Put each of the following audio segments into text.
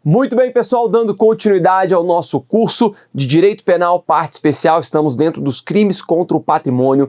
Muito bem, pessoal, dando continuidade ao nosso curso de Direito Penal, parte especial, estamos dentro dos crimes contra o patrimônio.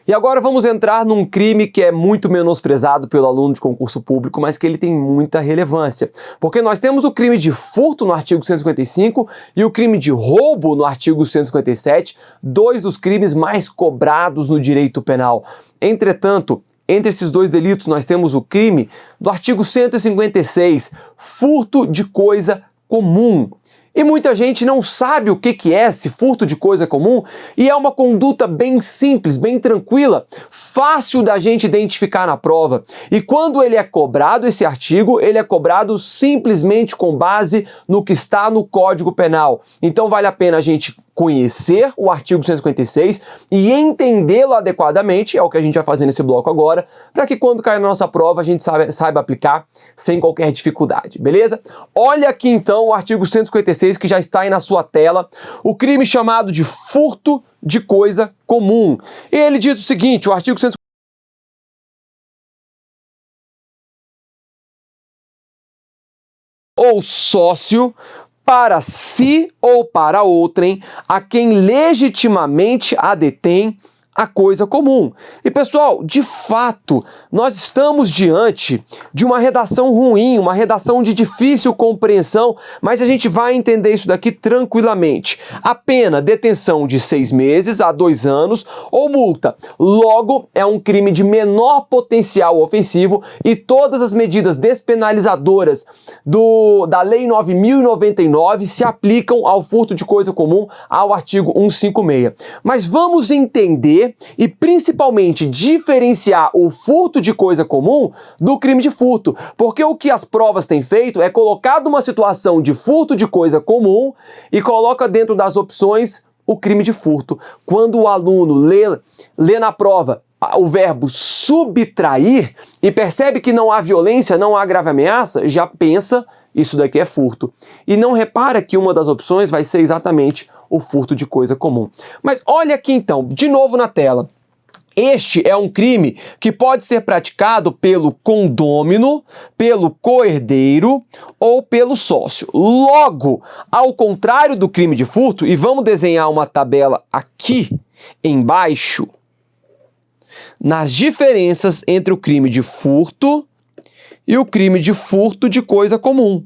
E agora vamos entrar num crime que é muito menosprezado pelo aluno de concurso público, mas que ele tem muita relevância. Porque nós temos o crime de furto no artigo 155 e o crime de roubo no artigo 157, dois dos crimes mais cobrados no direito penal. Entretanto, entre esses dois delitos, nós temos o crime do artigo 156, furto de coisa comum. E muita gente não sabe o que é esse furto de coisa comum e é uma conduta bem simples, bem tranquila, fácil da gente identificar na prova. E quando ele é cobrado, esse artigo, ele é cobrado simplesmente com base no que está no Código Penal. Então vale a pena a gente conhecer o artigo 156 e entendê-lo adequadamente, é o que a gente vai fazer nesse bloco agora, para que quando cair na nossa prova a gente saiba aplicar sem qualquer dificuldade, beleza? Olha aqui então o artigo 156 que já está aí na sua tela, o crime chamado de furto de coisa comum. E ele diz o seguinte, o artigo 156 ou sócio para si ou para outrem, a quem legitimamente a detém a coisa comum. E pessoal, de fato, nós estamos diante de uma redação ruim, uma redação de difícil compreensão, mas a gente vai entender isso daqui tranquilamente. A pena, detenção de 6 meses a 2 anos ou multa. Logo, é um crime de menor potencial ofensivo e todas as medidas despenalizadoras da Lei 9.099 se aplicam ao furto de coisa comum, ao artigo 156. Mas vamos entender e principalmente diferenciar o furto de coisa comum do crime de furto, porque o que as provas têm feito é colocar uma situação de furto de coisa comum e coloca dentro das opções o crime de furto. Quando o aluno lê na prova o verbo subtrair e percebe que não há violência, não há grave ameaça, já pensa, isso daqui é furto. E não repara que uma das opções vai ser exatamente o furto de coisa comum. Mas olha aqui então, de novo na tela. Este é um crime que pode ser praticado pelo condômino, pelo coerdeiro ou pelo sócio. Logo, ao contrário do crime de furto, e vamos desenhar uma tabela aqui embaixo, nas diferenças entre o crime de furto e o crime de furto de coisa comum.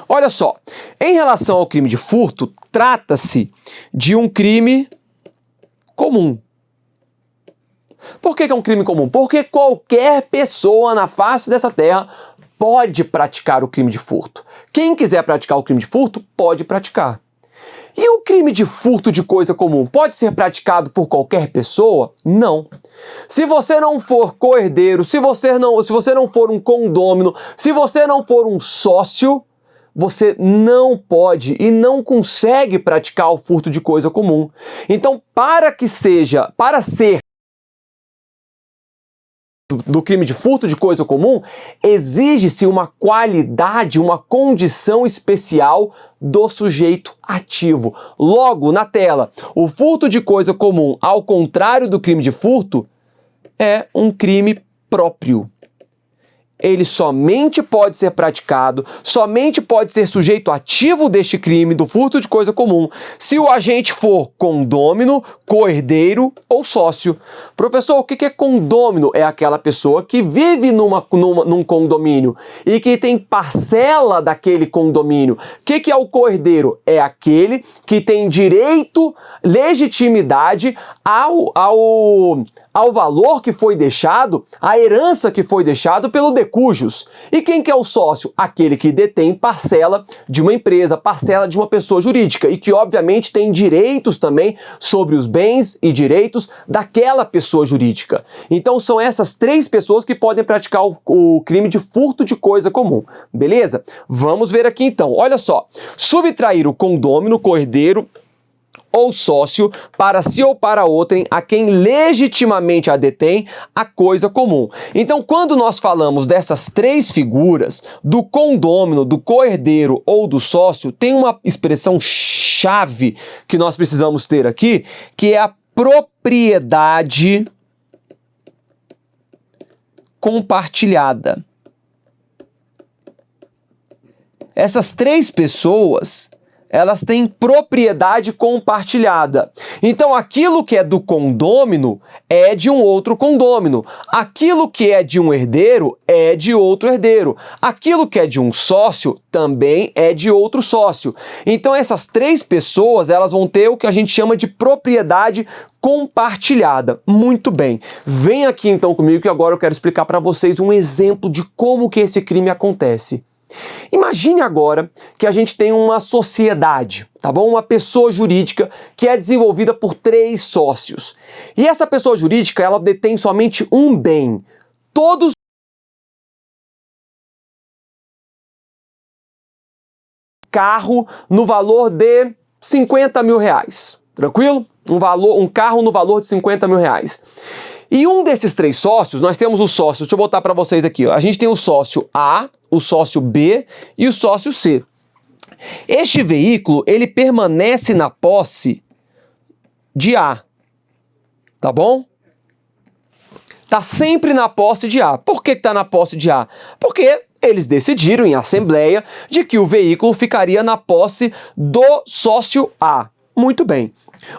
Olha só, em relação ao crime de furto, trata-se de um crime comum. Por que é um crime comum? Porque qualquer pessoa na face dessa terra pode praticar o crime de furto. Quem quiser praticar o crime de furto, pode praticar. E o crime de furto de coisa comum pode ser praticado por qualquer pessoa? Não. Se você não for coerdeiro, se você não for um condômino, se você não for um sócio, você não pode e não consegue praticar o furto de coisa comum. Então, para ser do crime de furto de coisa comum, exige-se uma qualidade, uma condição especial do sujeito ativo. Logo, na tela, o furto de coisa comum, ao contrário do crime de furto, é um crime próprio. Ele somente pode ser praticado, somente pode ser sujeito ativo deste crime, do furto de coisa comum, se o agente for condômino, coerdeiro ou sócio. Professor, o que é condômino? É aquela pessoa que vive num condomínio e que tem parcela daquele condomínio. O que é o coerdeiro? É aquele que tem direito, legitimidade ao valor que foi deixado, à herança que foi deixado pelo decujus. E quem que é o sócio? Aquele que detém parcela de uma empresa, parcela de uma pessoa jurídica e que obviamente tem direitos também sobre os bens e direitos daquela pessoa jurídica. Então são essas 3 pessoas que podem praticar o crime de furto de coisa comum, beleza? Vamos ver aqui então, olha só, subtrair o condômino, coerdeiro ou sócio para si ou para outrem, a quem legitimamente a detém a coisa comum. Então, quando nós falamos dessas 3 figuras, do condômino, do coerdeiro ou do sócio, tem uma expressão chave que nós precisamos ter aqui, que é a propriedade compartilhada. essas três pessoas, elas têm propriedade compartilhada. Então, aquilo que é do condômino é de um outro condômino. Aquilo que é de um herdeiro é de outro herdeiro. Aquilo que é de um sócio também é de outro sócio. Então, essas três pessoas, elas vão ter o que a gente chama de propriedade compartilhada. Muito bem. Vem aqui então comigo que agora eu quero explicar para vocês um exemplo de como que esse crime acontece. Imagine agora que a gente tem uma sociedade, tá bom? Uma pessoa jurídica que é desenvolvida por três sócios. E essa pessoa jurídica, ela detém somente um bem. Todos carro no valor de 50 mil reais. Tranquilo? Um carro no valor de 50 mil reais. E um desses três sócios, nós temos o sócio, deixa eu botar para vocês aqui, ó. A gente tem o sócio A, o sócio B e o sócio C. Este veículo, ele permanece na posse de A, tá bom? Tá sempre na posse de A. Por que tá na posse de A? Porque eles decidiram em assembleia de que o veículo ficaria na posse do sócio A. Muito bem.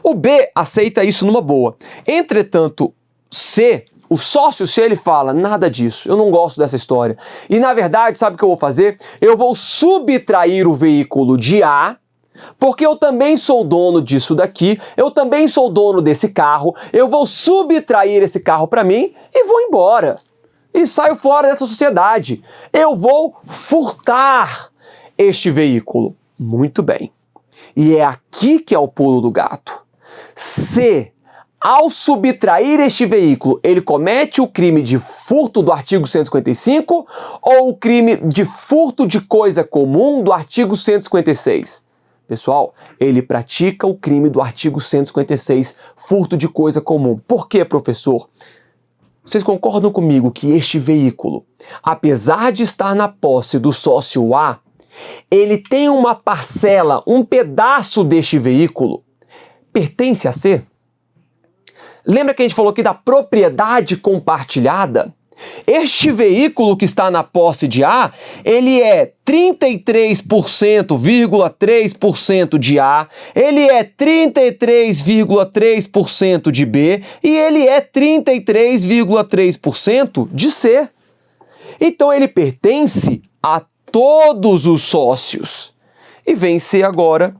O B aceita isso numa boa. Entretanto, C, o sócio C, ele fala, nada disso, eu não gosto dessa história. E na verdade, sabe o que eu vou fazer? Eu vou subtrair o veículo de A, porque eu também sou dono disso daqui, eu também sou dono desse carro, eu vou subtrair esse carro para mim e vou embora. E saio fora dessa sociedade. Eu vou furtar este veículo. Muito bem. E é aqui que é o pulo do gato. C, ao subtrair este veículo, ele comete o crime de furto do artigo 155 ou o crime de furto de coisa comum do artigo 156? Pessoal, ele pratica o crime do artigo 156, furto de coisa comum. Por quê, professor? Vocês concordam comigo que este veículo, apesar de estar na posse do sócio A, ele tem uma parcela, um pedaço deste veículo, pertence a C? Lembra que a gente falou aqui da propriedade compartilhada? Este veículo que está na posse de A, ele é 33,3% de A, ele é 33,3% de B e ele é 33,3% de C. Então ele pertence a todos os sócios. E vem C agora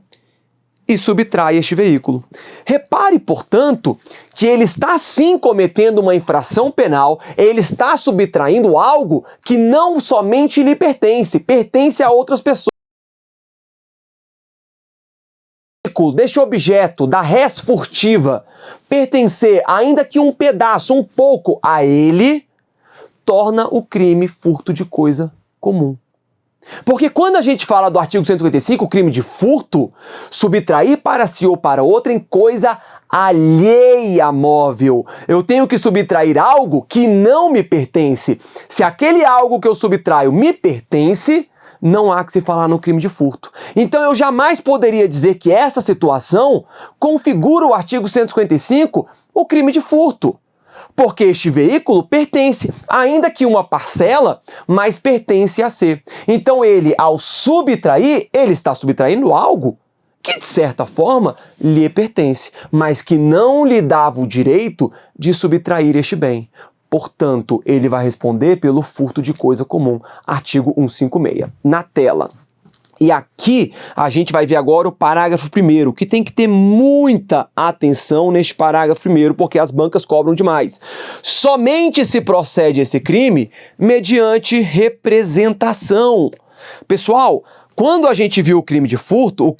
e subtrai este veículo. Repare, portanto, que ele está sim cometendo uma infração penal, ele está subtraindo algo que não somente lhe pertence, pertence a outras pessoas. Deste objeto, da res furtiva, pertencer, ainda que um pedaço, um pouco, a ele, torna o crime furto de coisa comum. Porque quando a gente fala do artigo 155, o crime de furto, subtrair para si ou para outrem coisa alheia móvel. Eu tenho que subtrair algo que não me pertence. Se aquele algo que eu subtraio me pertence, não há que se falar no crime de furto. Então eu jamais poderia dizer que essa situação configura o artigo 155, o crime de furto. Porque este veículo pertence, ainda que uma parcela, mas pertence a C. Então ele, ao subtrair, ele está subtraindo algo que, de certa forma, lhe pertence, mas que não lhe dava o direito de subtrair este bem. Portanto, ele vai responder pelo furto de coisa comum, artigo 156. Na tela. E aqui a gente vai ver agora o parágrafo 1º, que tem que ter muita atenção neste parágrafo 1º, porque as bancas cobram demais. Somente se procede esse crime mediante representação. Pessoal, quando a gente viu o crime de furto,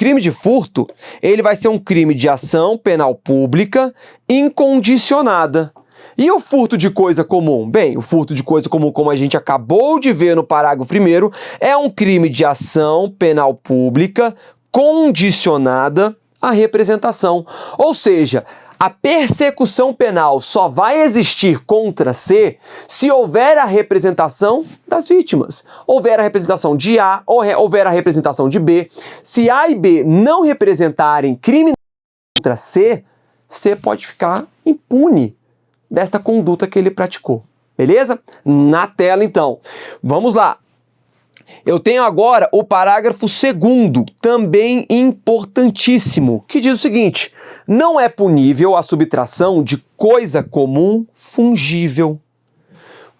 ele vai ser um crime de ação penal pública incondicionada. E o furto de coisa comum? Bem, o furto de coisa comum, como a gente acabou de ver no parágrafo 1º, é um crime de ação penal pública condicionada à representação. Ou seja, a persecução penal só vai existir contra C se houver a representação das vítimas. Houver a representação de A, ou houver a representação de B. Se A e B não representarem crime contra C, C pode ficar impune desta conduta que ele praticou. Beleza? Na tela, então. Vamos lá. Eu tenho agora o parágrafo 2º, também importantíssimo, que diz o seguinte: não é punível a subtração de coisa comum fungível,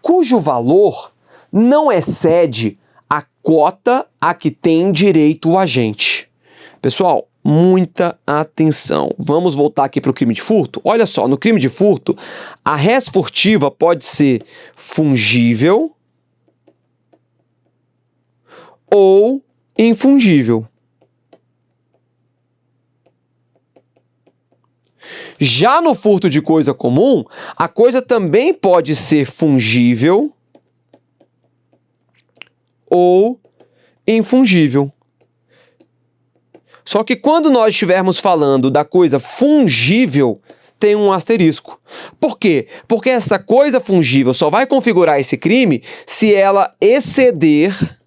cujo valor não excede a cota a que tem direito o agente. Pessoal, muita atenção. Vamos voltar aqui para o crime de furto? Olha só, no crime de furto, a res furtiva pode ser fungível ou infungível. Já no furto de coisa comum, a coisa também pode ser fungível ou infungível. Só que quando nós estivermos falando da coisa fungível, tem um asterisco. Por quê? Porque essa coisa fungível só vai configurar esse crime se ela exceder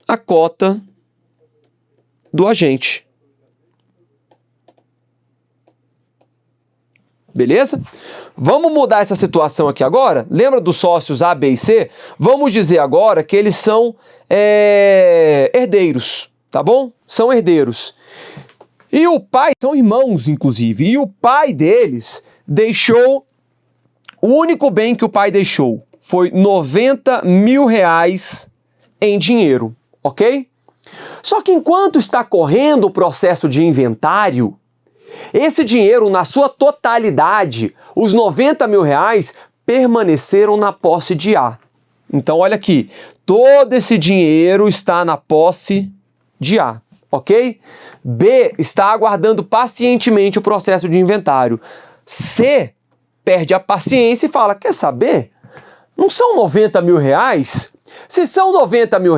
a cota do agente. Beleza? Vamos mudar essa situação aqui agora? Lembra dos sócios A, B e C? Vamos dizer agora que eles são herdeiros, tá bom? São herdeiros. E o pai, são irmãos, inclusive, e o pai deles deixou, o único bem que o pai deixou foi R$90 mil em dinheiro, ok? Só que enquanto está correndo o processo de inventário, esse dinheiro, na sua totalidade, os R$90 mil permaneceram na posse de A. Então, olha aqui, todo esse dinheiro está na posse de A, ok? B está aguardando pacientemente o processo de inventário. C perde a paciência e fala, quer saber? Não são R$90 mil? Se são R$90 mil,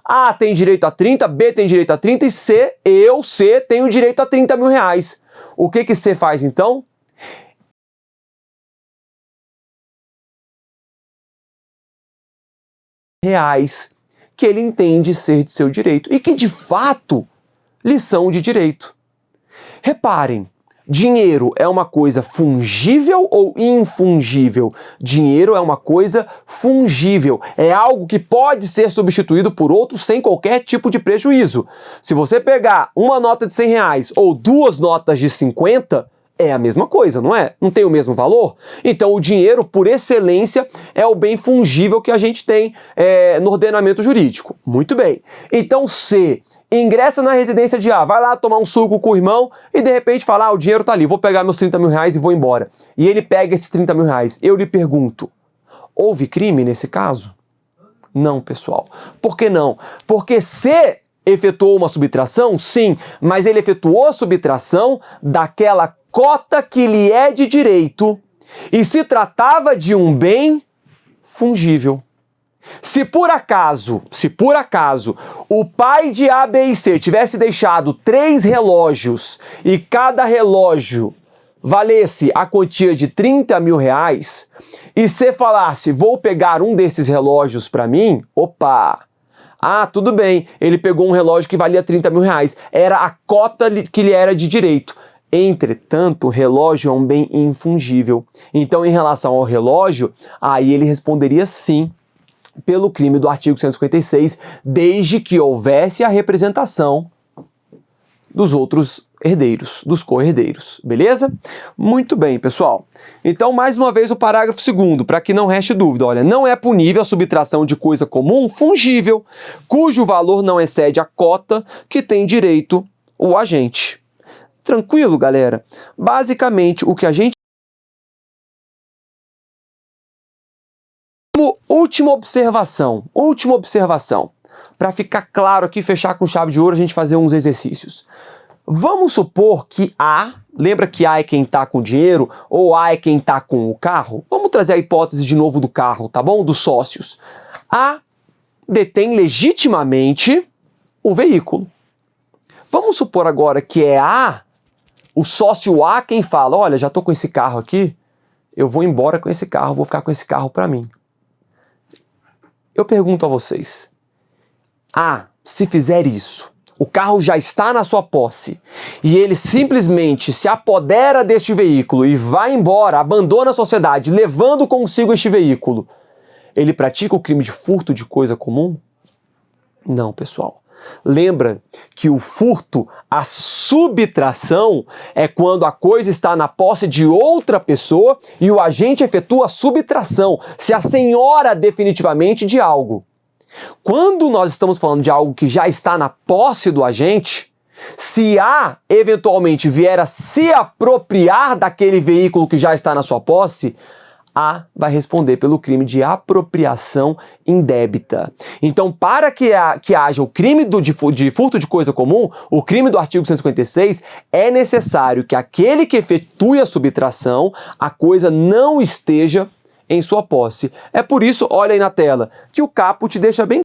A tem direito a 30, B tem direito a 30 e C tenho direito a R$30 mil. O que C faz então? Que ele entende ser de seu direito e que de fato lhe são de direito. Reparem, dinheiro é uma coisa fungível ou infungível? Dinheiro é uma coisa fungível, é algo que pode ser substituído por outro sem qualquer tipo de prejuízo. Se você pegar uma nota de R$100 ou duas notas de 50, é a mesma coisa, não é? Não tem o mesmo valor? Então o dinheiro, por excelência, é o bem fungível que a gente tem no ordenamento jurídico. Muito bem. Então C ingressa na residência de A, vai lá tomar um suco com o irmão e de repente fala, o dinheiro tá ali, vou pegar meus R$30 mil e vou embora. E ele pega esses R$30 mil. Eu lhe pergunto, houve crime nesse caso? Não, pessoal. Por que não? Porque C efetuou uma subtração? Sim, mas ele efetuou a subtração daquela cota que lhe é de direito e se tratava de um bem fungível. Se por acaso o pai de A, B e C tivesse deixado 3 relógios e cada relógio valesse a quantia de R$30 mil e C falasse, vou pegar um desses relógios para mim, opa! Ah, tudo bem, ele pegou um relógio que valia R$30 mil, era a cota que lhe era de direito. Entretanto, o relógio é um bem infungível. Então, em relação ao relógio, aí ele responderia sim pelo crime do artigo 156, desde que houvesse a representação dos outros herdeiros, dos co-herdeiros, beleza? Muito bem, pessoal. Então, mais uma vez, o parágrafo 2º, para que não reste dúvida. Olha, não é punível a subtração de coisa comum fungível, cujo valor não excede a cota que tem direito o agente. Tranquilo, galera? Basicamente, o que a gente... Como última observação, para ficar claro aqui, fechar com chave de ouro, a gente fazer uns exercícios. Vamos supor que A, lembra que A é quem está com o dinheiro, ou A é quem está com o carro? Vamos trazer a hipótese de novo do carro, tá bom? Dos sócios. A detém legitimamente o veículo. Vamos supor agora que é A, o sócio A, quem fala, olha, já estou com esse carro aqui, eu vou embora com esse carro, vou ficar com esse carro para mim. Eu pergunto a vocês, A, se fizer isso, o carro já está na sua posse e ele simplesmente se apodera deste veículo e vai embora, abandona a sociedade, levando consigo este veículo, ele pratica o crime de furto de coisa comum? Não, pessoal. Lembra que o furto, a subtração, é quando a coisa está na posse de outra pessoa e o agente efetua a subtração, se assenhora definitivamente de algo. Quando nós estamos falando de algo que já está na posse do agente, se A eventualmente vier a se apropriar daquele veículo que já está na sua posse, A vai responder pelo crime de apropriação indébita. Então, para que haja o crime de furto de coisa comum, o crime do artigo 156, é necessário que aquele que efetue a subtração, a coisa não esteja em sua posse. É por isso, olha aí na tela, que o caput deixa bem.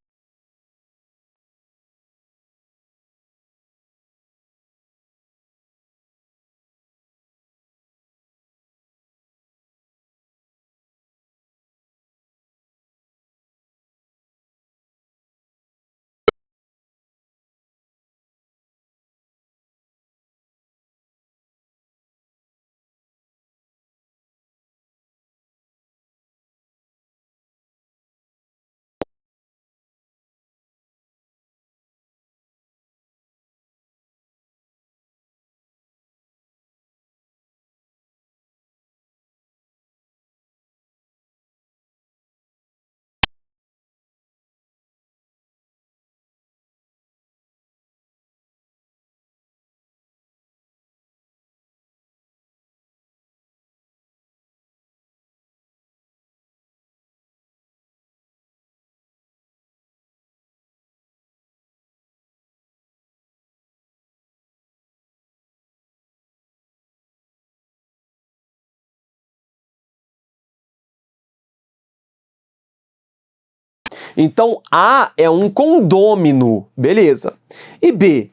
Então, A é um condômino, beleza. E B,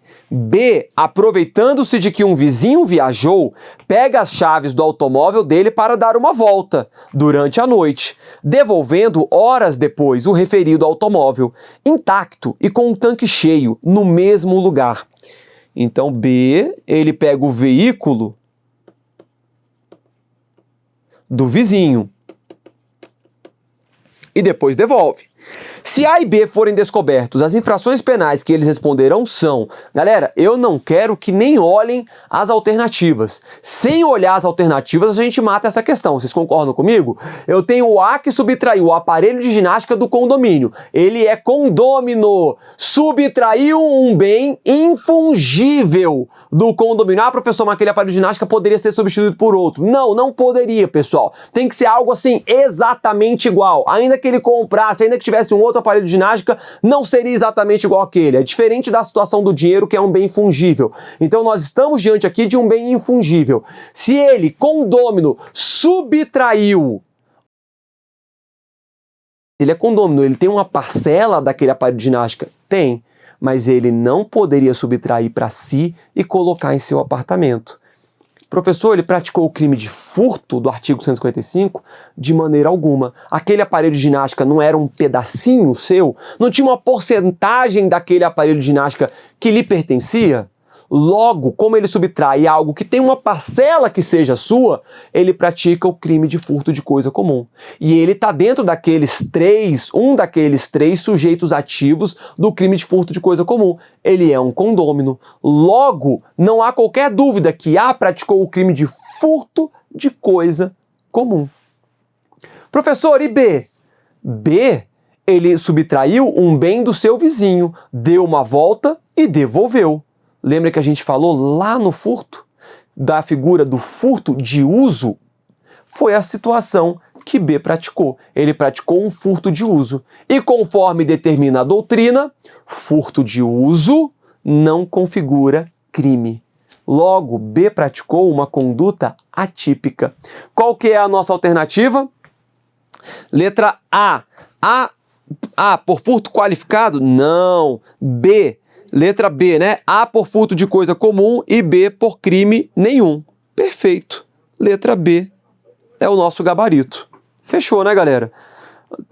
aproveitando-se de que um vizinho viajou, pega as chaves do automóvel dele para dar uma volta durante a noite, devolvendo horas depois o referido automóvel, intacto e com um tanque cheio, no mesmo lugar. Então, B, ele pega o veículo do vizinho e depois devolve. Se A e B forem descobertos, as infrações penais que eles responderão são... Galera, eu não quero que nem olhem as alternativas. Sem olhar as alternativas, a gente mata essa questão. Vocês concordam comigo? Eu tenho o A que subtraiu o aparelho de ginástica do condomínio. Ele é condômino. Subtraiu um bem infungível do condomínio. Ah, professor, mas aquele aparelho de ginástica poderia ser substituído por outro. Não, não poderia, pessoal. Tem que ser algo assim, exatamente igual. Ainda que ele comprasse, ainda que tivesse um outro aparelho de ginástica, não seria exatamente igual àquele. É diferente da situação do dinheiro, que é um bem infungível. Então nós estamos diante aqui de um bem infungível. Se ele, condômino, subtraiu... Ele é condômino, ele tem uma parcela daquele aparelho de ginástica? Tem. Mas ele não poderia subtrair para si e colocar em seu apartamento. Professor, ele praticou o crime de furto do artigo 155? De maneira alguma. Aquele aparelho de ginástica não era um pedacinho seu? Não tinha uma porcentagem daquele aparelho de ginástica que lhe pertencia? Logo, como ele subtrai algo que tem uma parcela que seja sua, ele pratica o crime de furto de coisa comum. E ele está dentro um daqueles três sujeitos ativos do crime de furto de coisa comum. Ele é um condômino. Logo, não há qualquer dúvida que A praticou o crime de furto de coisa comum. Professor, e B? B, ele subtraiu um bem do seu vizinho, deu uma volta e devolveu. Lembra que a gente falou lá no furto? Da figura do furto de uso? Foi a situação que B praticou. Ele praticou um furto de uso. E conforme determina a doutrina, furto de uso não configura crime. Logo, B praticou uma conduta atípica. Qual que é a nossa alternativa? Letra A. A por furto qualificado? Não. B. Letra B, né? A por furto de coisa comum e B por crime nenhum. Perfeito. Letra B é o nosso gabarito. Fechou, né, galera?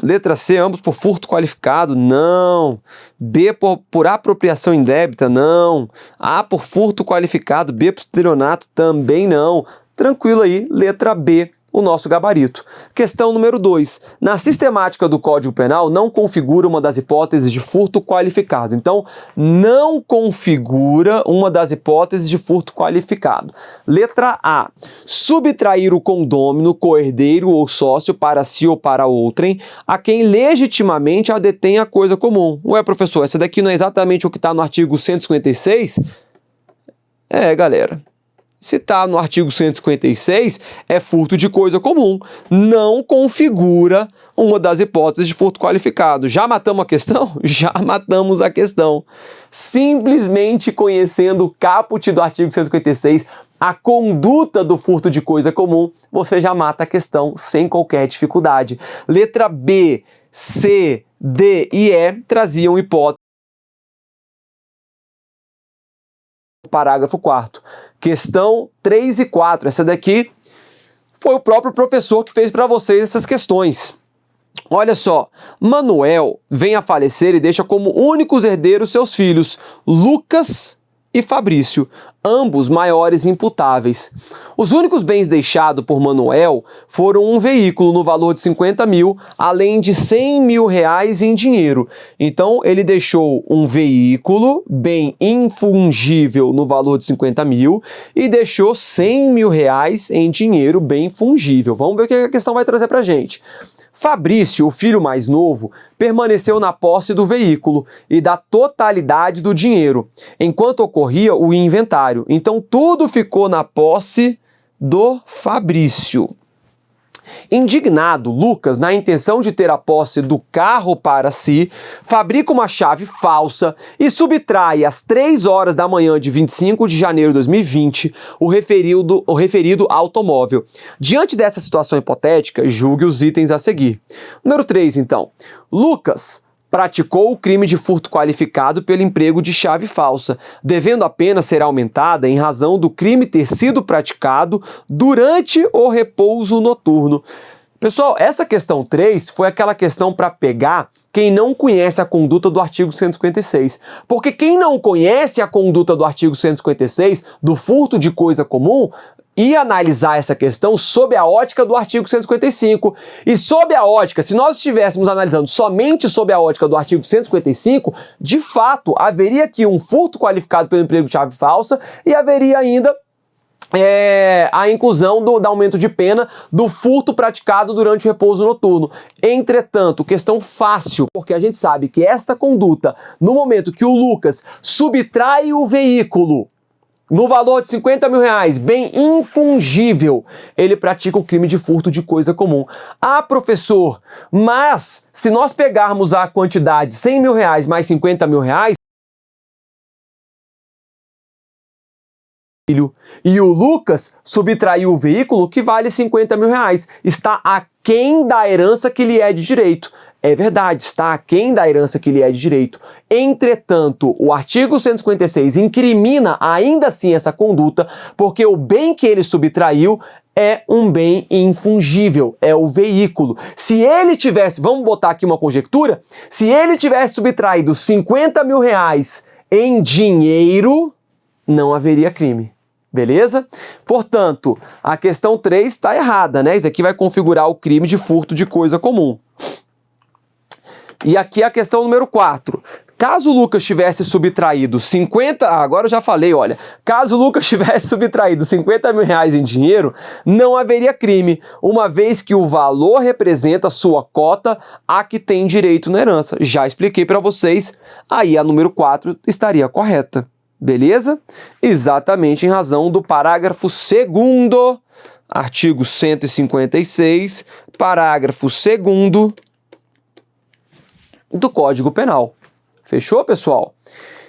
Letra C, ambos por furto qualificado? Não. B por apropriação indébita? Não. A por furto qualificado? B por estelionato? Também não. Tranquilo aí, letra B, o nosso gabarito. Questão número 2. Na sistemática do Código Penal, não configura uma das hipóteses de furto qualificado. Então, não configura uma das hipóteses de furto qualificado. Letra A. Subtrair o condômino, coerdeiro ou sócio para si ou para outrem, a quem legitimamente a detém a coisa comum. Ué, professor, essa daqui não é exatamente o que está no artigo 156? Galera. Se está no artigo 156, é furto de coisa comum. Não configura uma das hipóteses de furto qualificado. Já matamos a questão? Já matamos a questão. Simplesmente conhecendo o caput do artigo 156, a conduta do furto de coisa comum, você já mata a questão sem qualquer dificuldade. Letra B, C, D e E traziam hipótese. Parágrafo 4º. Questão 3 e 4. Essa daqui foi o próprio professor que fez para vocês essas questões. Olha só, Manuel vem a falecer e deixa como únicos herdeiros seus filhos, Lucas e Fabrício, ambos maiores imputáveis. Os únicos bens deixados por Manuel foram um veículo no valor de 50 mil, além de 100 mil reais em dinheiro. Então, ele deixou um veículo, bem infungível, no valor de 50 mil, e deixou 100 mil reais em dinheiro, bem fungível. Vamos ver o que a questão vai trazer pra gente. Fabrício, o filho mais novo, permaneceu na posse do veículo e da totalidade do dinheiro, enquanto ocorria o inventário. Então, tudo ficou na posse do Fabrício. Indignado, Lucas, na intenção de ter a posse do carro para si, fabrica uma chave falsa e subtrai às 3 horas da manhã de 25 de janeiro de 2020 o referido automóvel. Diante dessa situação hipotética, julgue os itens a seguir. Número 3, então. Lucas praticou o crime de furto qualificado pelo emprego de chave falsa, devendo a pena ser aumentada em razão do crime ter sido praticado durante o repouso noturno. Pessoal, essa questão 3 foi aquela questão para pegar quem não conhece a conduta do artigo 156. Porque quem não conhece a conduta do artigo 156, do furto de coisa comum, ia analisar essa questão sob a ótica do artigo 155. E sob a ótica, se nós estivéssemos analisando somente sob a ótica do artigo 155, de fato, haveria aqui um furto qualificado pelo emprego de chave falsa e haveria ainda a inclusão do aumento de pena do furto praticado durante o repouso noturno. Entretanto, questão fácil, porque a gente sabe que esta conduta, no momento que o Lucas subtrai o veículo no valor de 50 mil reais, bem infungível, ele pratica o crime de furto de coisa comum. Ah, professor, mas se nós pegarmos a quantidade 100 mil reais mais 50 mil reais, e o Lucas subtraiu o veículo que vale 50 mil reais. Está aquém da herança que lhe é de direito. É verdade, está aquém da herança que lhe é de direito. Entretanto, o artigo 156 incrimina ainda assim essa conduta, porque o bem que ele subtraiu é um bem infungível, é o veículo. Se ele tivesse, vamos botar aqui uma conjectura, se ele tivesse subtraído 50 mil reais em dinheiro, não haveria crime. Beleza? Portanto, a questão 3 está errada, né? Isso aqui vai configurar o crime de furto de coisa comum. E aqui a questão número 4. Caso o Lucas tivesse subtraído 50... agora eu já falei, olha. Caso o Lucas tivesse subtraído 50 mil reais em dinheiro, não haveria crime, uma vez que o valor representa sua cota a que tem direito na herança. Já expliquei para vocês, aí a número 4 estaria correta. Beleza? Exatamente em razão do parágrafo 2º, artigo 156, parágrafo 2º do Código Penal. Fechou, pessoal?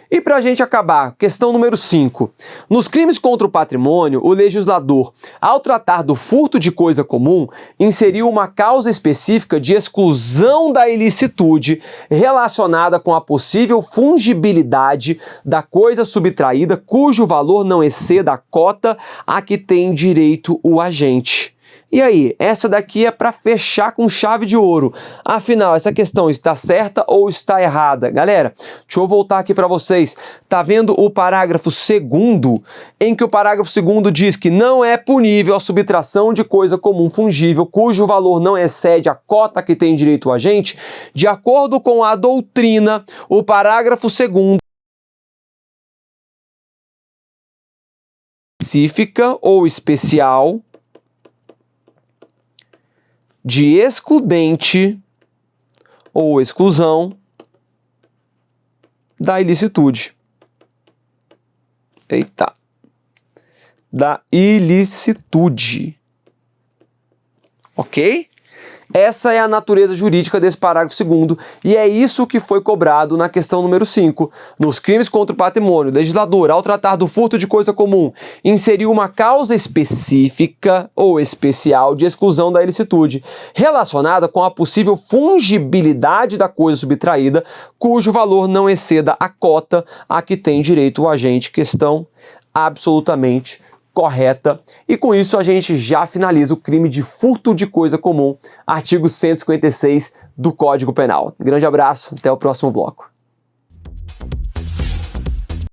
E para a gente acabar, questão número 5. Nos crimes contra o patrimônio, o legislador, ao tratar do furto de coisa comum, inseriu uma causa específica de exclusão da ilicitude relacionada com a possível fungibilidade da coisa subtraída cujo valor não exceda a cota a que tem direito o agente. E aí, essa daqui é para fechar com chave de ouro. Afinal, essa questão está certa ou está errada? Galera, deixa eu voltar aqui para vocês. Tá vendo o parágrafo 2º, em que o parágrafo 2º diz que não é punível a subtração de coisa comum fungível cujo valor não excede a cota que tem direito o agente? De acordo com a doutrina, o parágrafo 2º específica ou especial de excludente ou exclusão da ilicitude. Eita. Da ilicitude. Ok? Essa é a natureza jurídica desse parágrafo 2º e é isso que foi cobrado na questão número 5. Nos crimes contra o patrimônio, o legislador, ao tratar do furto de coisa comum, inseriu uma causa específica ou especial de exclusão da ilicitude, relacionada com a possível fungibilidade da coisa subtraída, cujo valor não exceda a cota a que tem direito o agente. Questão absolutamente correta. E com isso a gente já finaliza o crime de furto de coisa comum, artigo 156 do Código Penal. Grande abraço, até o próximo bloco.